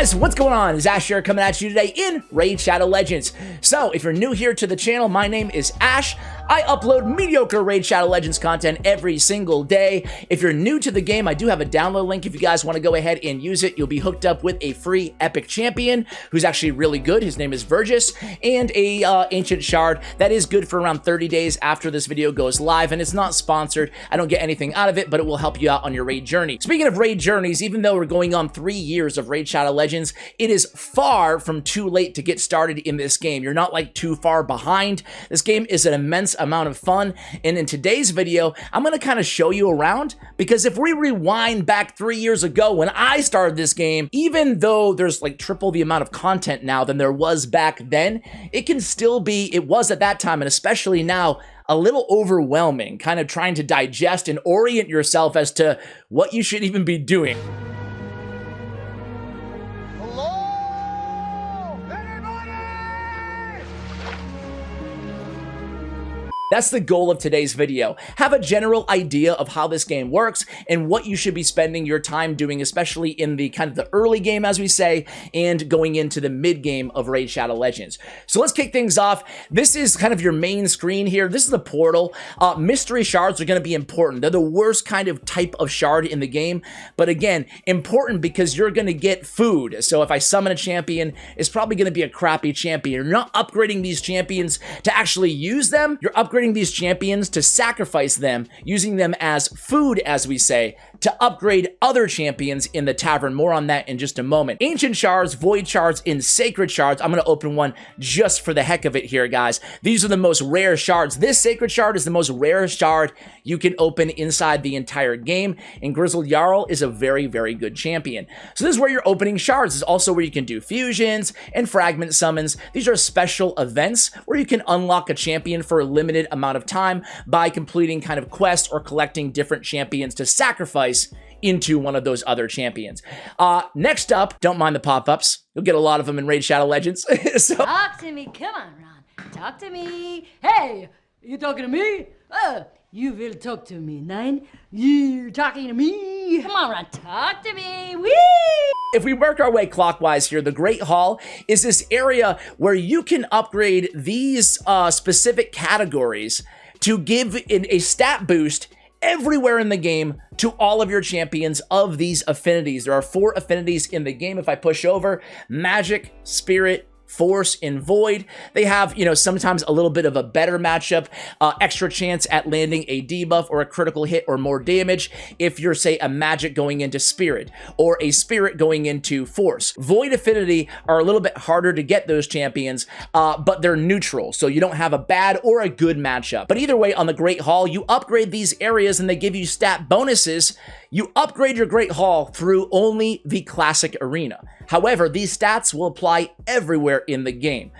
Guys, what's going on? It's Ash here coming at you today in Raid Shadow Legends. So, if you're new here to the channel, my name is Ash. I upload mediocre Raid Shadow Legends content every single day. If you're new to the game, I do have a download link if you guys want to go ahead and use it. You'll be hooked up with a free epic champion who's actually really good. His name is Vergis, and a ancient shard that is good for around 30 days after this video goes live, and it's not sponsored. I don't get anything out of it, but it will help you out on your raid journey. Speaking of raid journeys, even though we're going on 3 years of Raid Shadow Legends, it is far from too late to get started in this game. You're not like too far behind. This game is an immense amount of fun, and in today's video, I'm going to kind of show you around, because if we rewind back 3 years ago when I started this game, even though there's like triple the amount of content now than there was back then, it can still be, it was at that time, and especially now, a little overwhelming, kind of trying to digest and orient yourself as to what you should even be doing. That's the goal of today's video. Have a general idea of how this game works and what you should be spending your time doing, especially in the kind of the early game, as we say, and going into the mid game of Raid Shadow Legends. So let's kick things off. This is kind of your main screen here. This is the portal. Mystery shards are going to be important. They're the worst kind of type of shard in the game, but again, important because you're going to get food. So if I summon a champion, it's probably going to be a crappy champion. You're not upgrading these champions to actually use them. You're upgrading these champions to sacrifice them, using them as food, as we say, to upgrade other champions in the tavern. More on that in just a moment. Ancient shards, void shards, and sacred shards. I'm going to open one just for the heck of it here, guys. These are the most rare shards. This sacred shard is the most rare shard you can open inside the entire game, and Grizzled Jarl is a very, very good champion. So this is where you're opening shards. This is also where you can do fusions and fragment summons. These are special events where you can unlock a champion for a limited amount of time by completing kind of quests or collecting different champions to sacrifice into one of those other champions. Next up, don't mind the pop-ups. You'll get a lot of them in Raid Shadow Legends. So, talk to me, come on, Ron. Talk to me. Hey, you talking to me? You will talk to me, Nine. You talking to me? Come on, Ron, talk to me. Whee! If we work our way clockwise here, the Great Hall is this area where you can upgrade these specific categories to give a stat boost everywhere in the game to all of your champions of these affinities. There are 4 affinities in the game. If I push over, Magic, Spirit, Force, and Void, they have, you know, sometimes a little bit of a better matchup, extra chance at landing a debuff or a critical hit or more damage if you're, say, a Magic going into Spirit or a Spirit going into Force. Void affinity are a little bit harder to get those champions, but they're neutral, so you don't have a bad or a good matchup. But either way, on the Great Hall, you upgrade these areas and they give you stat bonuses. You upgrade your Great Hall through only the Classic Arena. However, these stats will apply everywhere in the game.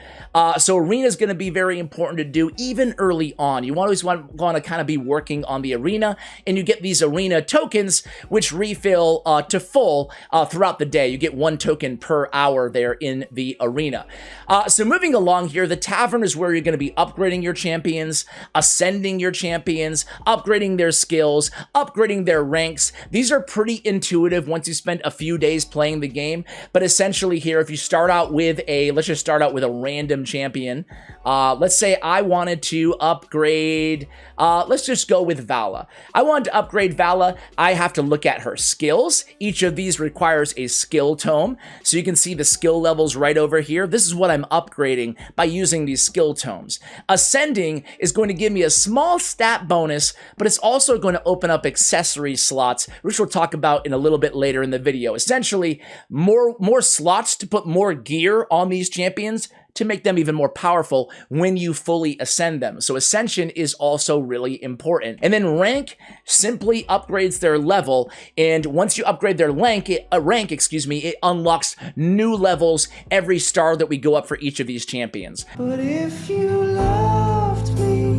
So Arena is going to be very important to do even early on. You always want to kind of be working on the Arena, and you get these Arena tokens, which refill to full throughout the day. You get 1 token per hour there in the Arena. So moving along here, the Tavern is where you're going to be upgrading your champions, ascending your champions, upgrading their skills, upgrading their ranks. These are pretty intuitive once you spend a few days playing the game, but essentially here, if you start out with let's just start out with a random champion. Let's say I wanted to upgrade, let's just go with Vala. I wanted to upgrade Vala. I have to look at her skills. Each of these requires a skill tome. So you can see the skill levels right over here. This is what I'm upgrading by using these skill tomes. Ascending is going to give me a small stat bonus, but it's also going to open up accessory slots, which we'll talk about in a little bit later in the video. Essentially, more slots to put more gear on these champions to make them even more powerful when you fully ascend them. So ascension is also really important. And then rank simply upgrades their level, and once you upgrade their rank, it unlocks new levels every star that we go up for each of these champions. But if you loved me,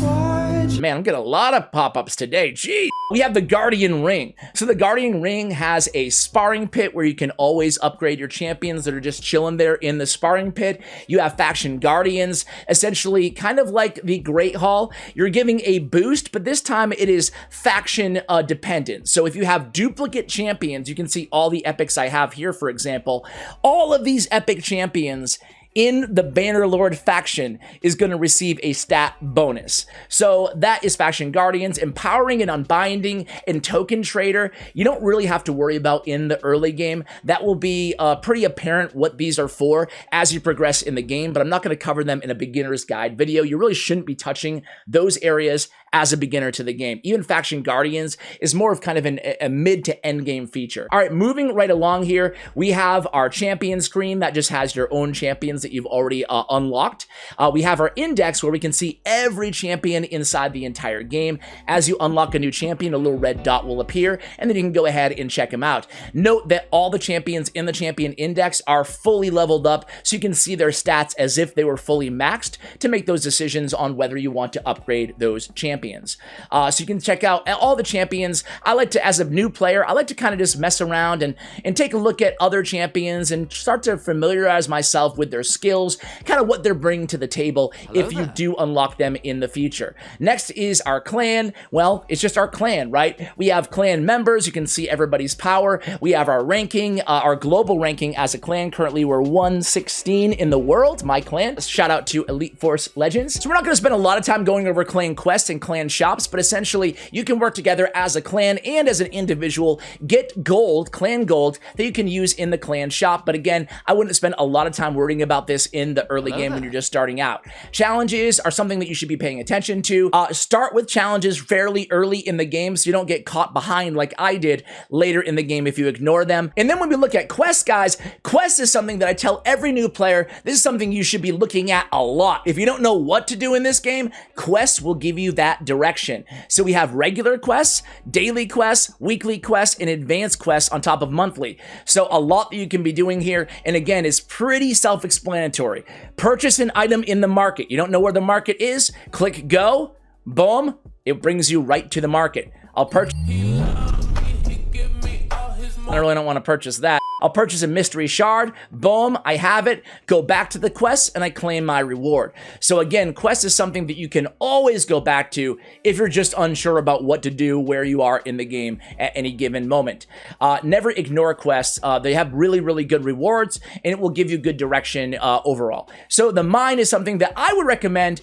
why'd Man, I'm getting a lot of pop-ups today. Gee. We have the Guardian Ring. So the Guardian Ring has a sparring pit where you can always upgrade your champions that are just chilling there in the sparring pit. You have faction guardians, essentially kind of like the Great Hall. You're giving a boost, but this time it is faction dependent. So if you have duplicate champions, you can see all the epics I have here, for example. All of these epic champions in the Bannerlord faction is going to receive a stat bonus. So that is Faction Guardians, Empowering and Unbinding, and Token Trader. You don't really have to worry about in the early game. That will be pretty apparent what these are for as you progress in the game, but I'm not going to cover them in a beginner's guide video. You really shouldn't be touching those areas as a beginner to the game. Even Faction Guardians is more of kind of a mid to end game feature. All right, moving right along here, we have our champion screen that just has your own champions that you've already unlocked. We have our index where we can see every champion inside the entire game. As you unlock a new champion, a little red dot will appear, and then you can go ahead and check them out. Note that all the champions in the champion index are fully leveled up, so you can see their stats as if they were fully maxed to make those decisions on whether you want to upgrade those champions. So you can check out all the champions. I like to, as a new player, I like to kind of just mess around and take a look at other champions and start to familiarize myself with their skills, kind of what they're bringing to the table if you do unlock them in the future. Next is our clan. Well, it's just our clan, right? We have clan members. You can see everybody's power. We have our ranking, our global ranking as a clan. Currently, we're 116 in the world, my clan. Shout out to Elite Force Legends. So we're not going to spend a lot of time going over clan quests and clan shops, but essentially you can work together as a clan and as an individual, get gold, clan gold, that you can use in the clan shop. But again, I wouldn't spend a lot of time worrying about this in the early game when you're just starting out. Challenges are something that you should be paying attention to. Start with challenges fairly early in the game so you don't get caught behind like I did later in the game if you ignore them. And then when we look at quests, guys, quests is something that I tell every new player, this is something you should be looking at a lot. If you don't know what to do in this game, quests will give you that direction. So we have regular quests, daily quests, weekly quests, and advanced quests on top of monthly. So a lot that you can be doing here, and again, is pretty self-explanatory. Purchase an item in the market. You don't know where the market is? Click go, boom, it brings you right to the market. I'll purchase. I really don't want to purchase that. I'll purchase a mystery shard. Boom, I have it. Go back to the quest and I claim my reward. So again, quest is something that you can always go back to if you're just unsure about what to do, where you are in the game at any given moment. Never ignore quests. They have really, really good rewards and it will give you good direction overall. So the mine is something that I would recommend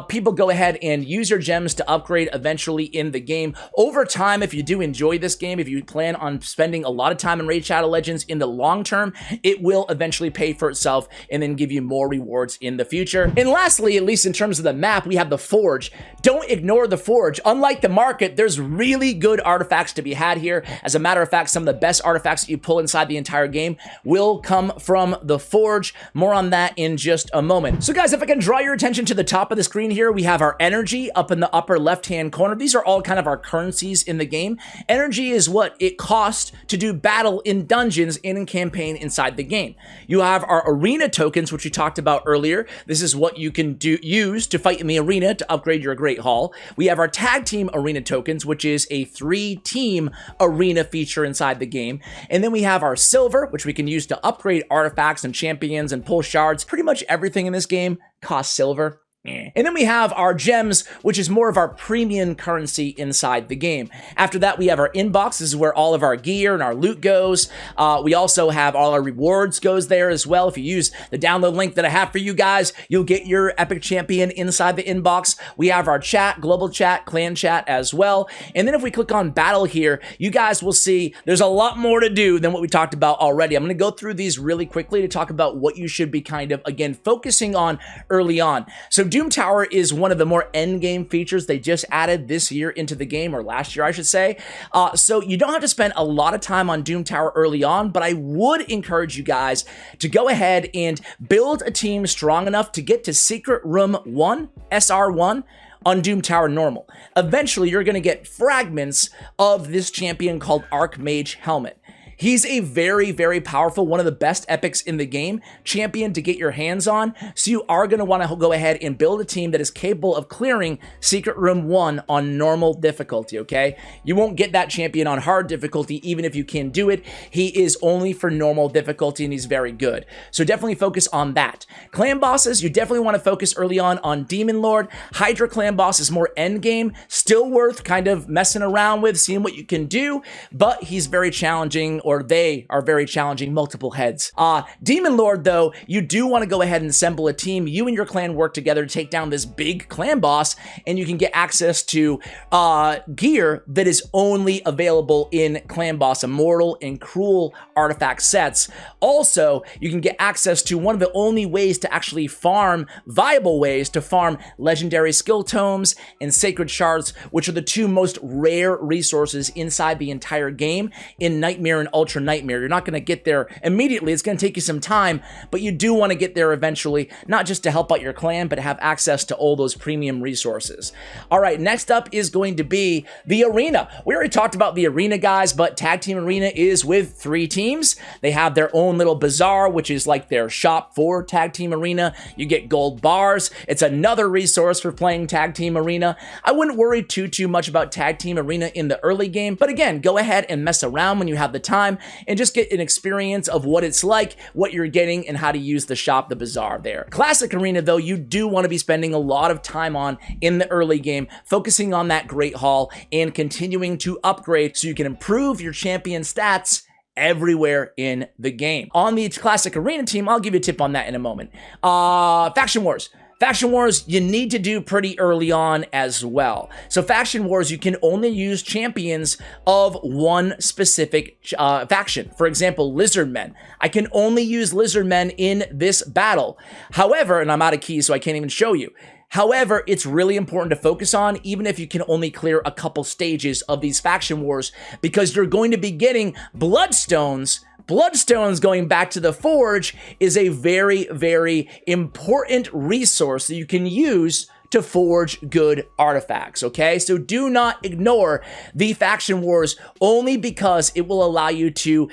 people go ahead and use your gems to upgrade eventually in the game. Over time, if you do enjoy this game, if you plan on spending a lot of time in Raid Shadow Legends in the long term, it will eventually pay for itself and then give you more rewards in the future. And lastly, at least in terms of the map, we have the Forge. Don't ignore the Forge. Unlike the market, there's really good artifacts to be had here. As a matter of fact, some of the best artifacts that you pull inside the entire game will come from the Forge. More on that in just a moment. So guys, if I can draw your attention to the top of the screen here, we have our energy up in the upper left-hand corner. These are all kind of our currencies in the game. Energy is what it costs to do battle in dungeons and in campaign inside the game. You have our arena tokens, which we talked about earlier. This is what you can use to fight in the arena to upgrade your Great Hall. We have our tag team arena tokens, which is a 3-team arena feature inside the game. And then we have our silver, which we can use to upgrade artifacts and champions and pull shards. Pretty much everything in this game costs silver. And then we have our gems, which is more of our premium currency inside the game. After that, we have our inbox. This is where all of our gear and our loot goes. We also have all our rewards goes there as well. If you use the download link that I have for you guys, you'll get your epic champion inside the inbox. We have our chat, global chat, clan chat as well. And then if we click on battle here, you guys will see there's a lot more to do than what we talked about already. I'm going to go through these really quickly to talk about what you should be kind of, again, focusing on early on. So Doom Tower is one of the more end game features they just added this year into the game, or last year, I should say. So you don't have to spend a lot of time on Doom Tower early on, but I would encourage you guys to go ahead and build a team strong enough to get to Secret Room 1, SR1, on Doom Tower normal. Eventually, you're going to get fragments of this champion called Archmage Helmet. He's a very, very powerful, one of the best epics in the game, champion to get your hands on. So you are going to want to go ahead and build a team that is capable of clearing Secret Room 1 on normal difficulty, okay? You won't get that champion on hard difficulty, even if you can do it. He is only for normal difficulty, and he's very good. So definitely focus on that. Clan bosses, you definitely want to focus early on Demon Lord. Hydra clan boss is more end game, still worth kind of messing around with, seeing what you can do, but he's very challenging, or they are very challenging, multiple heads. Demon Lord, though, you do want to go ahead and assemble a team. You and your clan work together to take down this big clan boss, and you can get access to gear that is only available in clan boss immortal and cruel artifact sets. Also, you can get access to one of the only ways to actually farm, viable ways to farm legendary skill tomes and sacred shards, which are the two most rare resources inside the entire game in Nightmare and Ultra Nightmare. You're not going to get there immediately. It's going to take you some time, but you do want to get there eventually, not just to help out your clan, but to have access to all those premium resources. All right, next up is going to be the arena. We already talked about the arena, guys, but Tag Team Arena is with 3 teams. They have their own little bazaar, which is like their shop for Tag Team Arena. You get gold bars. It's another resource for playing Tag Team Arena. I wouldn't worry too much about Tag Team Arena in the early game, but again, go ahead and mess around when you have the time and just get an experience of what it's like, what you're getting, and how to use the shop, the bazaar there. Classic Arena, though, you do want to be spending a lot of time on in the early game, focusing on that Great Hall and continuing to upgrade so you can improve your champion stats everywhere in the game. On the Classic Arena team, I'll give you a tip on that in a moment. Faction Wars. Faction Wars, you need to do pretty early on as well. So Faction Wars, you can only use champions of one specific faction. For example, Lizardmen. I can only use Lizardmen in this battle. However, and I'm out of keys, so I can't even show you. However, it's really important to focus on, even if you can only clear a couple stages of these Faction Wars, because you're going to be getting Bloodstones. Bloodstones, going back to the Forge, is a very, very important resource that you can use to forge good artifacts, okay? So do not ignore the Faction Wars only because it will allow you to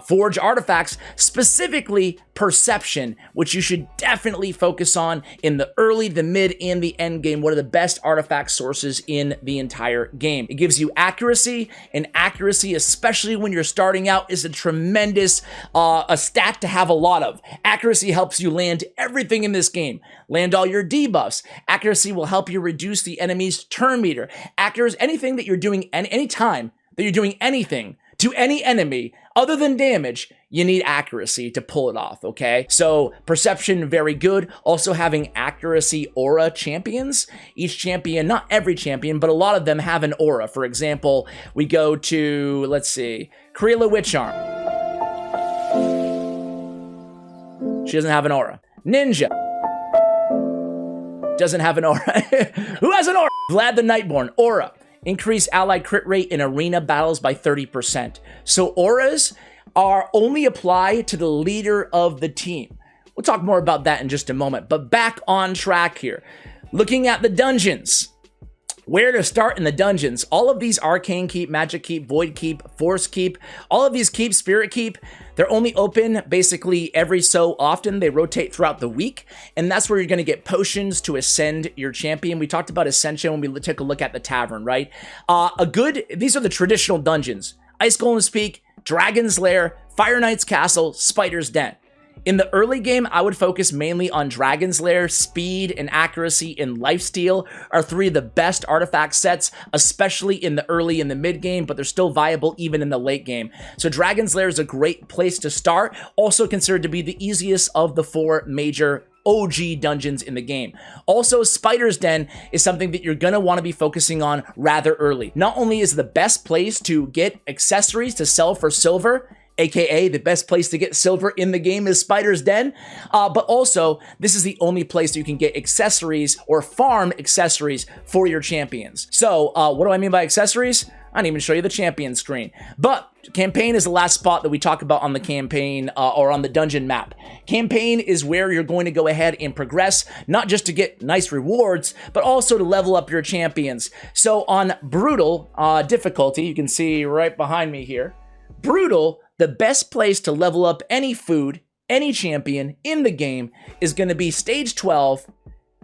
forge artifacts, specifically Perception, which you should definitely focus on in the early, the mid, and the end game. One of the best artifact sources in the entire game. It gives you accuracy, and accuracy, especially when you're starting out, is a tremendous a stat to have a lot of. Accuracy helps you land everything in this game. Land all your debuffs. Accuracy will help you reduce the enemy's turn meter. Accuracy, anything that you're doing, any time that you're doing anything to any enemy other than damage, you need accuracy to pull it off, okay? So Perception, very good. Also having accuracy aura champions. Each champion, not every champion, but a lot of them have an aura. For example, we go to, let's see, Kreela Witcharm. She doesn't have an aura. Ninja doesn't have an aura. Who has an aura? Vlad the Nightborn, aura. Increase allied crit rate in arena battles by 30%. So auras are only applied to the leader of the team. We'll talk more about that in just a moment, but back on track here. Looking at the dungeons. Where to start in the dungeons. All of these Arcane Keep, Magic Keep, Void Keep, Force Keep, all of these keep, Spirit Keep, they're only open basically every so often. They rotate throughout the week, and that's where you're going to get potions to ascend your champion. We talked about Ascension when we took a look at the Tavern, right? These are the traditional dungeons. Ice Golem's Peak, Dragon's Lair, Fire Knight's Castle, Spider's Den. In the early game, I would focus mainly on Dragon's Lair. Speed and accuracy and lifesteal are 3 of the best artifact sets, especially in the early and the mid game, but they're still viable even in the late game. So Dragon's Lair is a great place to start, also considered to be the easiest of the 4 major OG dungeons in the game. Also, Spider's Den is something that you're going to want to be focusing on rather early. Not only is it the best place to get accessories to sell for silver, aka the best place to get silver in the game is Spider's Den, but also this is the only place you can get accessories or farm accessories for your champions. So what do I mean by accessories? I didn't even show you the champion screen. But campaign is the last spot that we talk about on the campaign or on the dungeon map. Campaign is where you're going to go ahead and progress, not just to get nice rewards, but also to level up your champions. So on brutal difficulty, you can see right behind me here, brutal, the best place to level up any food, any champion in the game is going to be stage 12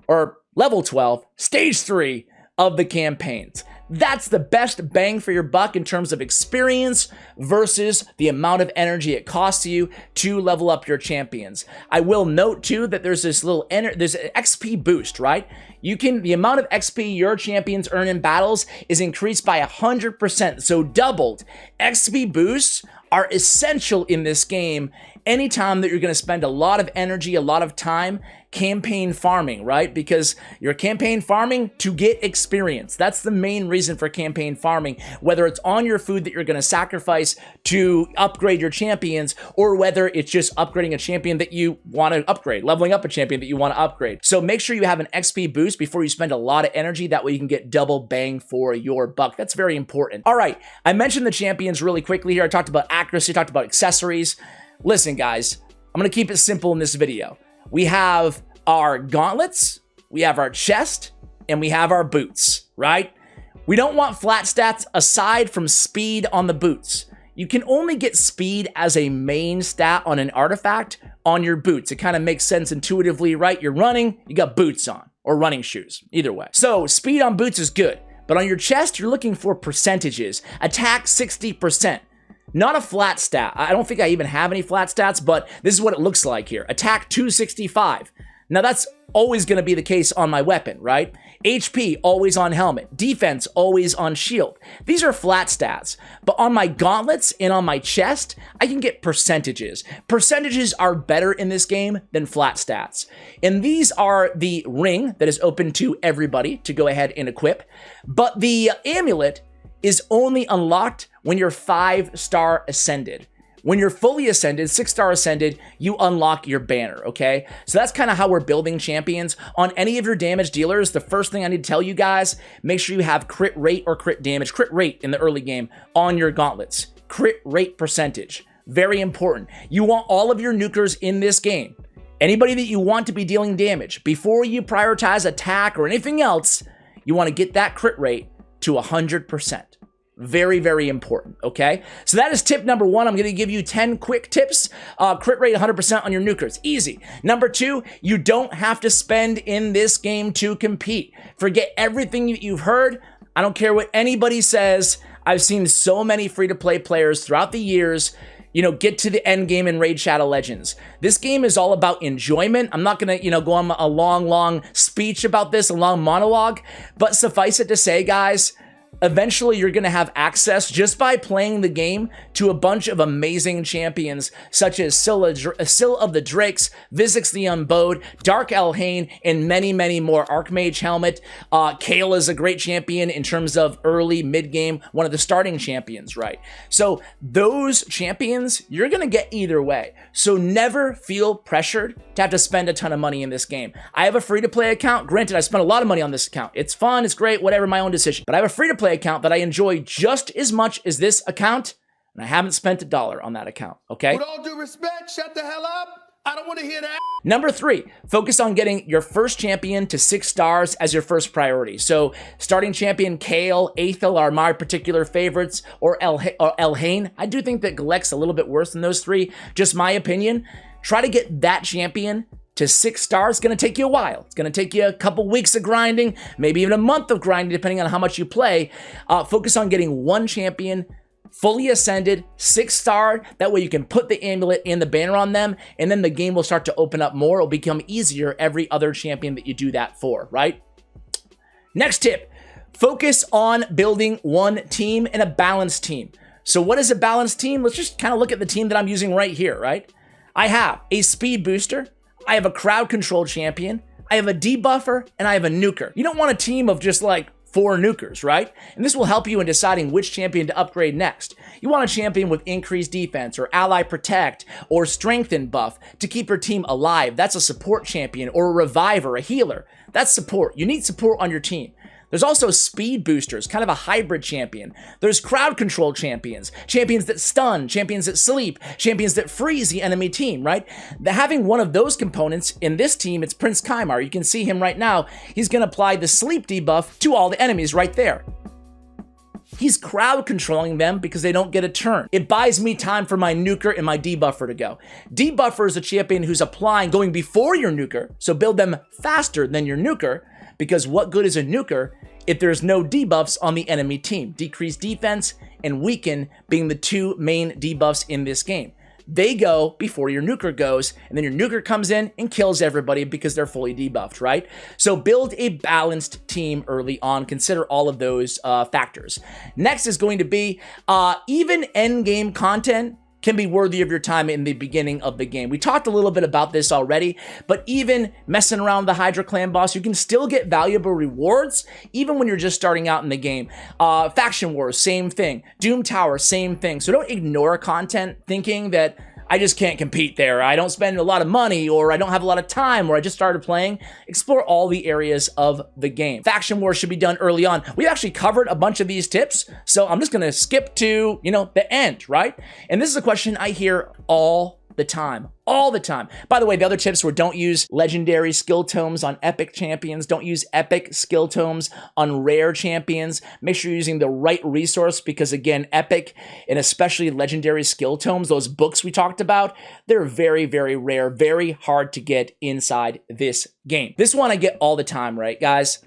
or level 12, stage 3 of the campaigns. That's the best bang for your buck in terms of experience versus the amount of energy it costs you to level up your champions. I will note too that there's this little there's an XP boost, right? The amount of XP your champions earn in battles is increased by 100%, so doubled. XP boosts are essential in this game anytime that you're going to spend a lot of energy, a lot of time campaign farming, right? Because you're campaign farming to get experience. That's the main reason for campaign farming, whether it's on your food that you're going to sacrifice to upgrade your champions, or whether it's just upgrading a champion that you want to upgrade, leveling up a champion that you want to upgrade. So make sure you have an XP boost before you spend a lot of energy. That way you can get double bang for your buck. That's very important. All right, I mentioned the champions really quickly here. I talked about accuracy, talked about accessories. Listen, guys, I'm going to keep it simple in this video. We have our gauntlets, we have our chest, and we have our boots, right? We don't want flat stats aside from speed on the boots. You can only get speed as a main stat on an artifact on your boots. It kind of makes sense intuitively, right? You're running, you got boots on, or running shoes, either way. So speed on boots is good, but on your chest, you're looking for percentages. Attack 60%. Not a flat stat. I don't think I even have any flat stats, but this is what it looks like here. Attack 265. Now that's always going to be the case on my weapon, right? HP always on helmet. Defense always on shield. These are flat stats, but on my gauntlets and on my chest, I can get percentages. Percentages are better in this game than flat stats. And these are the ring that is open to everybody to go ahead and equip, but the amulet is only unlocked when you're 5-star ascended. When you're fully ascended, 6-star ascended, you unlock your banner, okay? So that's kind of how we're building champions. On any of your damage dealers, the first thing I need to tell you guys, make sure you have crit rate or crit damage, crit rate in the early game on your gauntlets. Crit rate percentage, very important. You want all of your nukers in this game. Anybody that you want to be dealing damage, before you prioritize attack or anything else, you want to get that crit rate to 100%. Very, very important, okay? So that is tip number 1. I'm going to give you 10 quick tips. Crit rate 100% on your nukers. Easy. Number 2, you don't have to spend in this game to compete. Forget everything that you've heard. I don't care what anybody says. I've seen so many free-to-play players throughout the years, get to the end game in Raid Shadow Legends. This game is all about enjoyment. I'm not going to, go on a long speech about this, a long monologue, but suffice it to say, guys, eventually you're going to have access just by playing the game to a bunch of amazing champions such as Syl of the Drakes, Vizix the Unbowed, Dark Elhain, and many, many more. Archmage Helmet. Kale is a great champion in terms of early, mid-game, one of the starting champions, right? So those champions, you're going to get either way. So never feel pressured to have to spend a ton of money in this game. I have a free-to-play account. Granted, I spent a lot of money on this account. It's fun, it's great, whatever, my own decision. But I have a free-to-play account that I enjoy just as much as this account, and I haven't spent $1 on that account, okay? With all due respect, shut the hell up. I don't want to hear that. Number 3, focus on getting your first champion to 6 stars as your first priority. So starting champion Kale, Aethel are my particular favorites, or Elhain. I do think that Galek's a little bit worse than those 3, just my opinion. Try to get that champion to 6 stars. It's going to take you a while. It's going to take you a couple weeks of grinding, maybe even a month of grinding, depending on how much you play. Focus on getting one champion fully ascended, 6-star. That way you can put the amulet and the banner on them, and then the game will start to open up more. It'll become easier every other champion that you do that for, right? Next tip, focus on building one team and a balanced team. So what is a balanced team? Let's just kind of look at the team that I'm using right here, right? I have a speed booster, I have a crowd control champion, I have a debuffer, and I have a nuker. You don't want a team of just like 4 nukers, right? And this will help you in deciding which champion to upgrade next. You want a champion with increased defense or ally protect or strengthen buff to keep your team alive. That's a support champion, or a reviver, a healer. That's support. You need support on your team. There's also speed boosters, kind of a hybrid champion. There's crowd control champions, champions that stun, champions that sleep, champions that freeze the enemy team, right? Having one of those components in this team, it's Prince Kymar. You can see him right now. He's going to apply the sleep debuff to all the enemies right there. he's crowd controlling them because they don't get a turn. It buys me time for my nuker and my debuffer to go. Debuffer is a champion who's applying, going before your nuker, so build them faster than your nuker, because what good is a nuker if there's no debuffs on the enemy team? Decrease defense and weaken being the two main debuffs in this game. They go before your nuker goes, and then your nuker comes in and kills everybody because they're fully debuffed, right? So build a balanced team early on. Consider all of those factors. Next is going to be even end game content can be worthy of your time in the beginning of the game. We talked a little bit about this already, but even messing around with the Hydra Clan boss, you can still get valuable rewards even when you're just starting out in the game. Faction Wars, same thing. Doom Tower, same thing. So don't ignore content thinking that I just can't compete there. I don't spend a lot of money, or I don't have a lot of time, or I just started playing. Explore all the areas of the game. Faction Wars should be done early on. We actually covered a bunch of these tips, so I'm just gonna skip to, the end, right? And this is a question I hear all the time. By the way, the other tips were don't use legendary skill tomes on epic champions. Don't use epic skill tomes on rare champions. Make sure you're using the right resource because, again, epic and especially legendary skill tomes, those books we talked about, they're very, very rare, very hard to get inside this game. This one I get all the time, right, guys?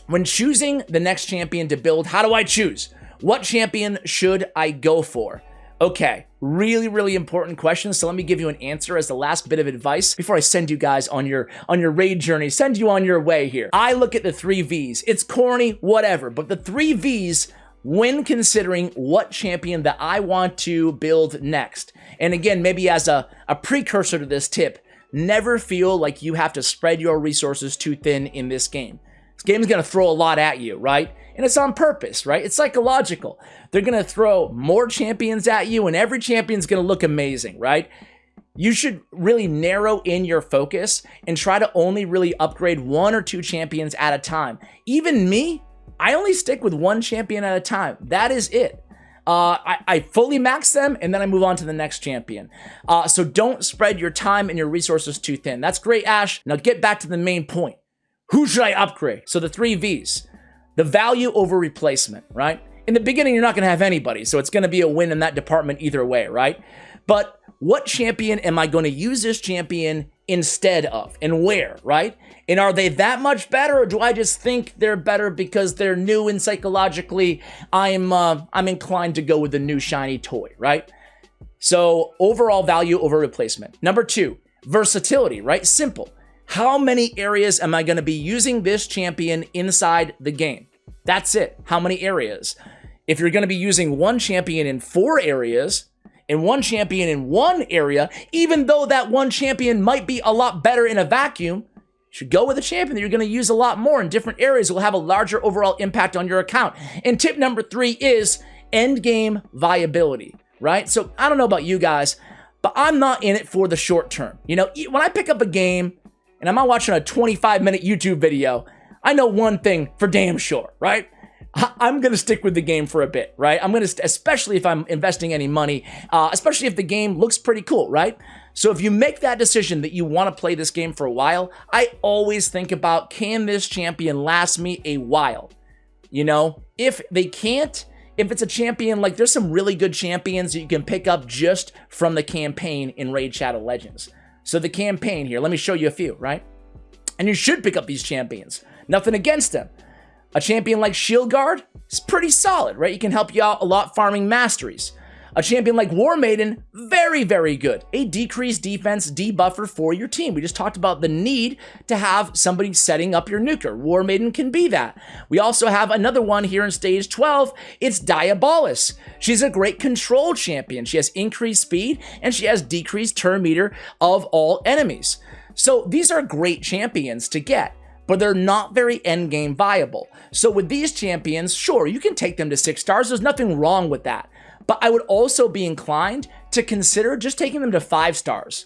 When choosing the next champion to build, how do I choose? What champion should I go for? Okay, really, really important question. So let me give you an answer as the last bit of advice before I send you guys on your raid journey, send you on your way here. I look at the 3 Vs. It's corny, whatever, but the 3 Vs when considering what champion that I want to build next. And again, maybe as a precursor to this tip, never feel like you have to spread your resources too thin in this game. This game is going to throw a lot at you, right? And it's on purpose, right? It's psychological. They're going to throw more champions at you, and every champion's going to look amazing, right? You should really narrow in your focus and try to only really upgrade 1 or 2 champions at a time. Even me, I only stick with 1 champion at a time. That is it. I fully max them, and then I move on to the next champion. So don't spread your time and your resources too thin. That's great, Ash. Now get back to the main point. Who should I upgrade? So the 3 Vs. The value over replacement, right? In the beginning, you're not going to have anybody, so it's going to be a win in that department either way, right? But what champion am I going to use this champion instead of, and where, right? And are they that much better, or do I just think they're better because they're new and psychologically I'm inclined to go with the new shiny toy, right? So overall value over replacement. Number 2, versatility, right? Simple. How many areas am I going to be using this champion inside the game? That's it. How many areas? If you're going to be using 1 champion in 4 areas and 1 champion in 1 area, even though that 1 champion might be a lot better in a vacuum, you should go with a champion that you're going to use a lot more in different areas. It will have a larger overall impact on your account. And tip number 3 is end game viability, right? So I don't know about you guys, but I'm not in it for the short term. When I pick up a game, and I'm not watching a 25-minute YouTube video, I know one thing for damn sure, right? I'm going to stick with the game for a bit, right? I'm going to, especially if I'm investing any money, especially if the game looks pretty cool, right? So if you make that decision that you want to play this game for a while, I always think about, can this champion last me a while? If they can't, if it's a champion, like there's some really good champions that you can pick up just from the campaign in Raid Shadow Legends. So the campaign here, let me show you a few, right? And you should pick up these champions. Nothing against them. A champion like Shield Guard is pretty solid, right? You can help you out a lot farming masteries. A champion like War Maiden, very, very good. A decreased defense debuffer for your team. We just talked about the need to have somebody setting up your nuker. War Maiden can be that. We also have another one here in stage 12. It's Diabolus. She's a great control champion. She has increased speed and she has decreased turn meter of all enemies. So these are great champions to get, but they're not very endgame viable. So with these champions, sure, you can take them to 6 stars. There's nothing wrong with that. But I would also be inclined to consider just taking them to 5 stars.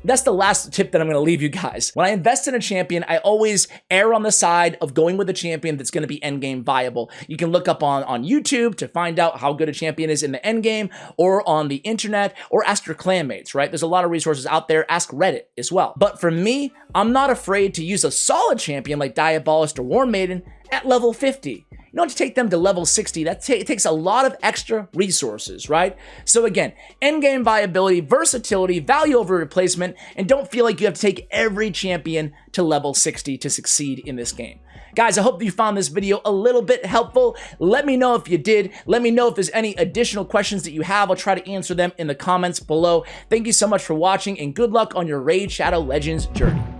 That's the last tip that I'm going to leave you guys. When I invest in a champion, I always err on the side of going with a champion that's going to be endgame viable. You can look up on YouTube to find out how good a champion is in the endgame, or on the internet, or ask your clanmates, right? There's a lot of resources out there. Ask Reddit as well. But for me, I'm not afraid to use a solid champion like Diabolist or War Maiden at level 50. in order to take them to level 60, it takes a lot of extra resources, right? So again, endgame viability, versatility, value over replacement, and don't feel like you have to take every champion to level 60 to succeed in this game. Guys, I hope you found this video a little bit helpful. Let me know if you did. Let me know if there's any additional questions that you have. I'll try to answer them in the comments below. Thank you so much for watching, and good luck on your Raid Shadow Legends journey.